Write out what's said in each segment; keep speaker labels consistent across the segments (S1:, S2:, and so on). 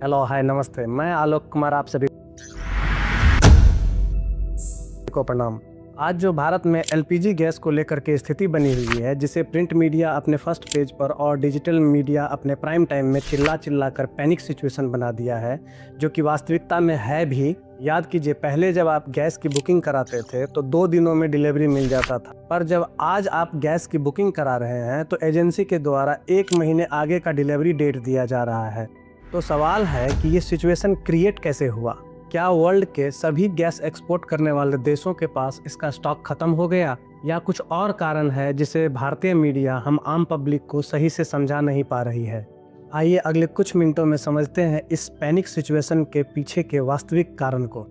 S1: Hello, हाय, नमस्ते। मैं आलोक कुमार, आप सभी को प्रणाम। आज जो भारत में एलपीजी गैस को लेकर के स्थिति बनी हुई है, जिसे प्रिंट मीडिया अपने फर्स्ट पेज पर और डिजिटल मीडिया अपने प्राइम टाइम में चिल्ला चिल्ला कर पैनिक सिचुएशन बना दिया है, जो कि वास्तविकता में है भी। याद कीजिए, पहले जब आप गैस की बुकिंग कराते थे तो 2 दिनों में डिलीवरी मिल जाता था, पर जब आज आप गैस की बुकिंग करा रहे हैं तो एजेंसी के द्वारा 1 महीने आगे का डिलीवरी डेट दिया जा रहा है। तो सवाल है कि ये सिचुएशन क्रिएट कैसे हुआ? क्या वर्ल्ड के सभी गैस एक्सपोर्ट करने वाले देशों के पास इसका स्टॉक खत्म हो गया, या कुछ और कारण है जिसे भारतीय मीडिया हम आम पब्लिक को सही से समझा नहीं पा रही है? आइए अगले कुछ मिनटों में समझते हैं इस पैनिक सिचुएशन के पीछे के वास्तविक कारण को।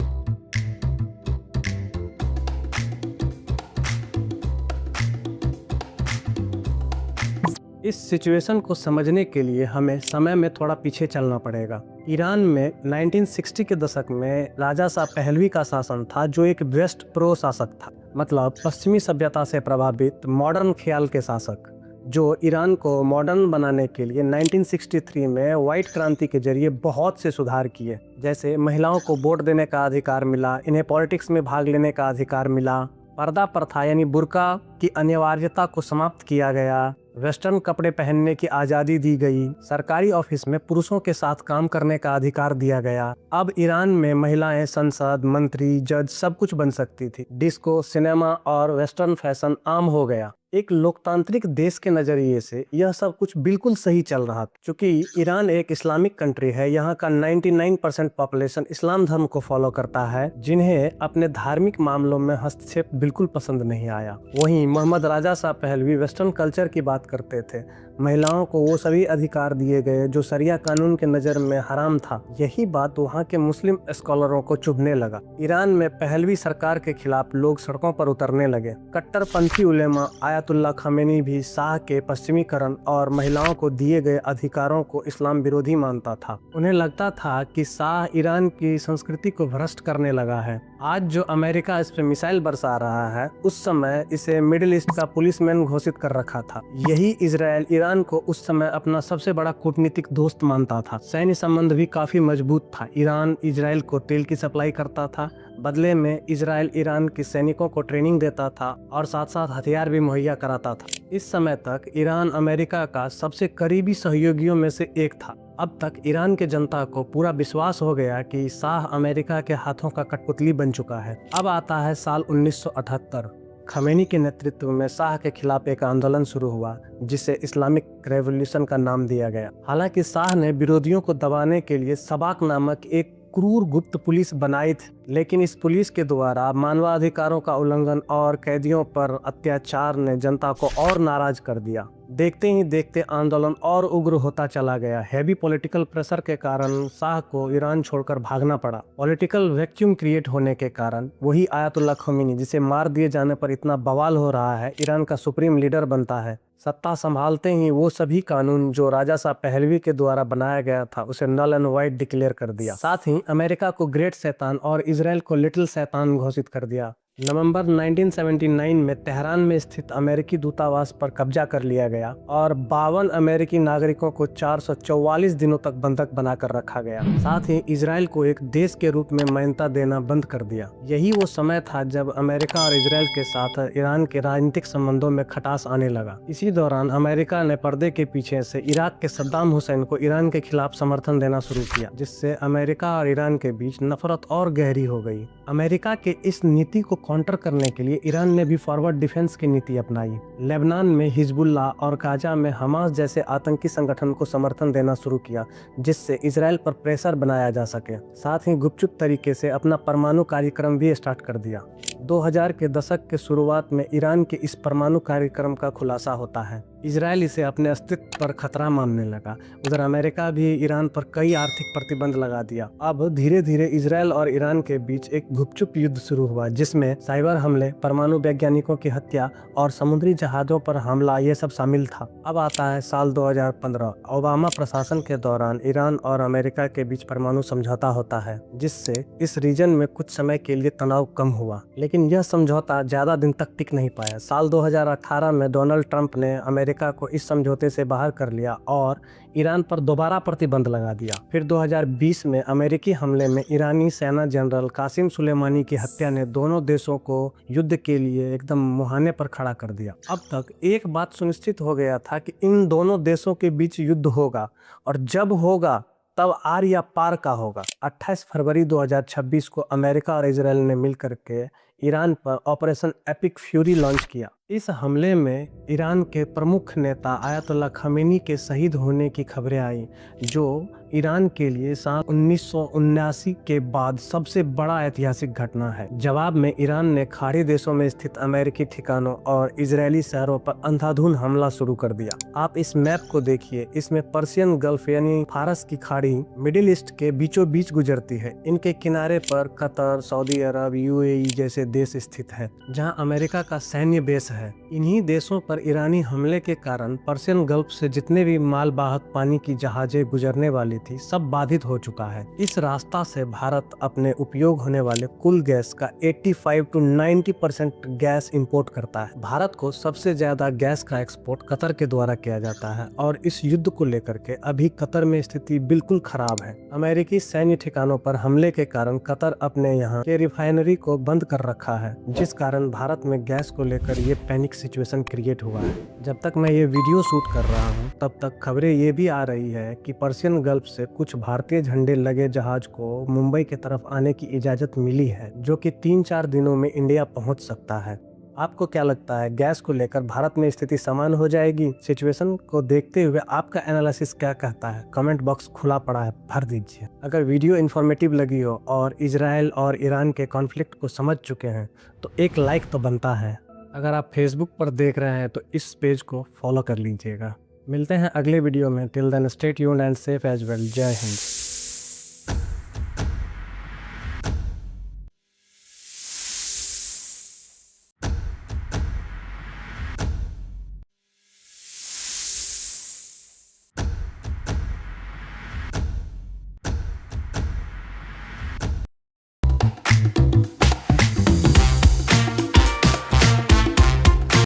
S1: इस सिचुएशन को समझने के लिए हमें समय में थोड़ा पीछे चलना पड़ेगा। ईरान में 1960 के दशक में राजा शाह पहलवी का शासन था, जो एक वेस्ट प्रो शासक था, मतलब पश्चिमी सभ्यता से प्रभावित मॉडर्न ख्याल के शासक, जो ईरान को मॉडर्न बनाने के लिए 1963 में व्हाइट क्रांति के जरिए बहुत से सुधार किए। जैसे महिलाओं को वोट देने का अधिकार मिला, इन्हें पॉलिटिक्स में भाग लेने का अधिकार मिला, पर्दा प्रथा यानी बुर्का की अनिवार्यता को समाप्त किया गया, वेस्टर्न कपड़े पहनने की आज़ादी दी गई, सरकारी ऑफिस में पुरुषों के साथ काम करने का अधिकार दिया गया। अब ईरान में महिलाएं संसद, मंत्री, जज सब कुछ बन सकती थी। डिस्को, सिनेमा और वेस्टर्न फैशन आम हो गया। एक लोकतांत्रिक देश के नज़रिए से यह सब कुछ बिल्कुल सही चल रहा था। चूंकि ईरान एक इस्लामिक कंट्री है, यहाँ का 99% पॉपुलेशन इस्लाम धर्म को फॉलो करता है, जिन्हें अपने धार्मिक मामलों में हस्तक्षेप बिल्कुल पसंद नहीं आया। वहीं मोहम्मद राजा शाह पहलवी वेस्टर्न कल्चर की बात करते थे। महिलाओं को वो सभी अधिकार दिए गए जो शरिया कानून के नज़र में हराम था। यही बात वहाँ के मुस्लिम स्कॉलरों को चुभने लगा। ईरान में पहलवी सरकार के खिलाफ लोग सड़कों पर उतरने लगे। कट्टरपंथी उलेमा आयतुल्लाह खामेनी भी शाह के पश्चिमीकरण और महिलाओं को दिए गए अधिकारों को इस्लाम विरोधी मानता था। उन्हें लगता था कि शाह ईरान की संस्कृति को भ्रष्ट करने लगा है। आज जो अमेरिका इस पे मिसाइल बरसा रहा है, उस समय इसे मिडिल ईस्ट का पुलिसमैन घोषित कर रखा था। यही इजराइल ईरान को उस समय अपना सबसे बड़ा कूटनीतिक दोस्त मानता था। सैन्य संबंध भी काफी मजबूत था। ईरान इजराइल को तेल की सप्लाई करता था, बदले में इजराइल ईरान के सैनिकों को ट्रेनिंग देता था और साथ साथ हथियार भी मुहैया कराता था। इस समय तक ईरान अमेरिका का सबसे करीबी सहयोगियों में से एक था। अब तक ईरान के जनता को पूरा विश्वास हो गया कि शाह अमेरिका के हाथों का कठपुतली बन चुका है। अब आता है साल 1978। खमेनी के नेतृत्व में शाह के खिलाफ एक आंदोलन शुरू हुआ, जिसे इस्लामिक रेवोल्यूशन का नाम दिया गया। हालांकि शाह ने विरोधियों को दबाने के लिए सबाक नामक एक क्रूर गुप्त पुलिस बनाई थी, लेकिन इस पुलिस के द्वारा मानवाधिकारों का उल्लंघन और कैदियों पर अत्याचार ने जनता को और नाराज कर दिया। देखते ही देखते आंदोलन और उग्र होता चला गया। हैवी पॉलिटिकल प्रेशर के कारण शाह को ईरान छोड़कर भागना पड़ा। पॉलिटिकल वैक्यूम क्रिएट होने के कारण वही आयतुल्लाह खमीनी, जिसे मार दिए जाने पर इतना बवाल हो रहा है, ईरान का सुप्रीम लीडर बनता है। सत्ता संभालते ही वो सभी कानून जो राजा शाह पहलवी के द्वारा बनाया गया था, उसे नल एंड वाइट डिक्लेयर कर दिया। साथ ही अमेरिका को ग्रेट शैतान और इजराइल को लिटिल शैतान घोषित कर दिया। नवंबर 1979 में तेहरान में स्थित अमेरिकी दूतावास पर कब्जा कर लिया गया और 52 अमेरिकी नागरिकों को 444 दिनों तक बंधक बनाकर रखा गया। साथ ही इजराइल को एक देश के रूप में मान्यता देना बंद कर दिया। यही वो समय था जब अमेरिका और इजराइल के साथ ईरान के राजनीतिक संबंधों में खटास आने लगा। इसी दौरान अमेरिका ने पर्दे के पीछे से इराक के सद्दाम हुसैन को ईरान के खिलाफ समर्थन देना शुरू किया, जिससे अमेरिका और ईरान के बीच नफरत और गहरी हो गई। अमेरिका के इस नीति को काउंटर करने के लिए ईरान ने भी फॉरवर्ड डिफेंस की नीति अपनाई। लेबनान में हिजबुल्लाह और गाजा में हमास जैसे आतंकी संगठन को समर्थन देना शुरू किया, जिससे इजराइल पर प्रेशर बनाया जा सके। साथ ही गुपचुप तरीके से अपना परमाणु कार्यक्रम भी स्टार्ट कर दिया। 2000 के दशक के शुरुआत में ईरान के इस परमाणु कार्यक्रम का खुलासा होता है। इजराइल इसे अपने अस्तित्व पर खतरा मानने लगा। उधर अमेरिका भी ईरान पर कई आर्थिक प्रतिबंध लगा दिया। अब धीरे धीरे इजराइल और ईरान के बीच एक गुपचुप युद्ध शुरू हुआ, जिसमें साइबर हमले, परमाणु वैज्ञानिकों की हत्या और समुद्री जहाजों पर हमला ये सब शामिल था। अब आता है साल 2015। ओबामा प्रशासन के दौरान ईरान और अमेरिका के बीच परमाणु समझौता होता है, जिससे इस रीजन में कुछ समय के लिए तनाव कम हुआ, लेकिन यह समझौता ज्यादा दिन तक टिक नहीं पाया। साल 2018 में डोनाल्ड ट्रंप ने अमेरिका अमेरिका को इस समझौते से बाहर कर लिया और ईरान पर दोबारा प्रतिबंध लगा दिया। फिर 2020 में अमेरिकी हमले में ईरानी सेना जनरल कासिम सुलेमानी की हत्या ने दोनों देशों को युद्ध के लिए एकदम मुहाने पर खड़ा कर दिया। अब तक एक बात सुनिश्चित हो गया था कि इन दोनों देशों के बीच युद्ध होगा, और जब होगा तब आर या पार का होगा। 28 फरवरी 2026 को अमेरिका और इजराइल ने मिलकर के ईरान पर ऑपरेशन एपिक फ्यूरी लॉन्च किया। इस हमले में ईरान के प्रमुख नेता आयतुल्लाह खमेनी के शहीद होने की खबरें आई, जो ईरान के लिए सन 1979 के बाद सबसे बड़ा ऐतिहासिक घटना है। जवाब में ईरान ने खाड़ी देशों में स्थित अमेरिकी ठिकानों और इजरायली शहरों पर अंधाधुंध हमला शुरू कर दिया। आप इस मैप को देखिए, इसमें पर्शियन गल्फ यानी फारस की खाड़ी मिडिल ईस्ट के बीचों बीच गुजरती है। इनके किनारे पर कतर, सऊदी अरब, यूएई जैसे देश स्थित है, जहां अमेरिका का सैन्य बेस है। इन्हीं देशों पर ईरानी हमले के कारण पर्शियन गल्फ से जितने भी मालवाहक पानी की जहाजें गुजरने वाली थी, सब बाधित हो चुका है। इस रास्ता से भारत अपने उपयोग होने वाले कुल गैस का 85 to 90% गैस इंपोर्ट करता है। भारत को सबसे ज्यादा गैस का एक्सपोर्ट कतर के द्वारा किया जाता है, और इस युद्ध को लेकर के अभी कतर में स्थिति बिल्कुल खराब है। अमेरिकी सैन्य ठिकानों पर हमले के कारण कतर अपने यहाँ के रिफाइनरी को बंद कर रखा है, जिस कारण भारत में गैस को लेकर ये पैनिक सिचुएशन क्रिएट हुआ है। जब तक मैं ये वीडियो शूट कर रहा हूँ, तब तक खबरें ये भी आ रही है कि पर्शियन गल्फ से कुछ भारतीय झंडे लगे जहाज को मुंबई की तरफ आने की इजाजत मिली है, जो कि 3-4 दिनों में इंडिया पहुंच सकता है। आपको क्या लगता है, गैस को लेकर भारत में स्थिति समान हो जाएगी? सिचुएशन को देखते हुए आपका एनालिसिस क्या कहता है? कमेंट बॉक्स खुला पड़ा है, भर दीजिए। अगर वीडियो इन्फॉर्मेटिव लगी हो और इजराइल और ईरान के कॉन्फ्लिक्ट को समझ चुके हैं, तो एक लाइक तो बनता है। अगर आप फेसबुक पर देख रहे हैं तो इस पेज को फॉलो कर लीजिएगा। मिलते हैं अगले वीडियो में। Till then stay tuned and safe as well. जय हिंद।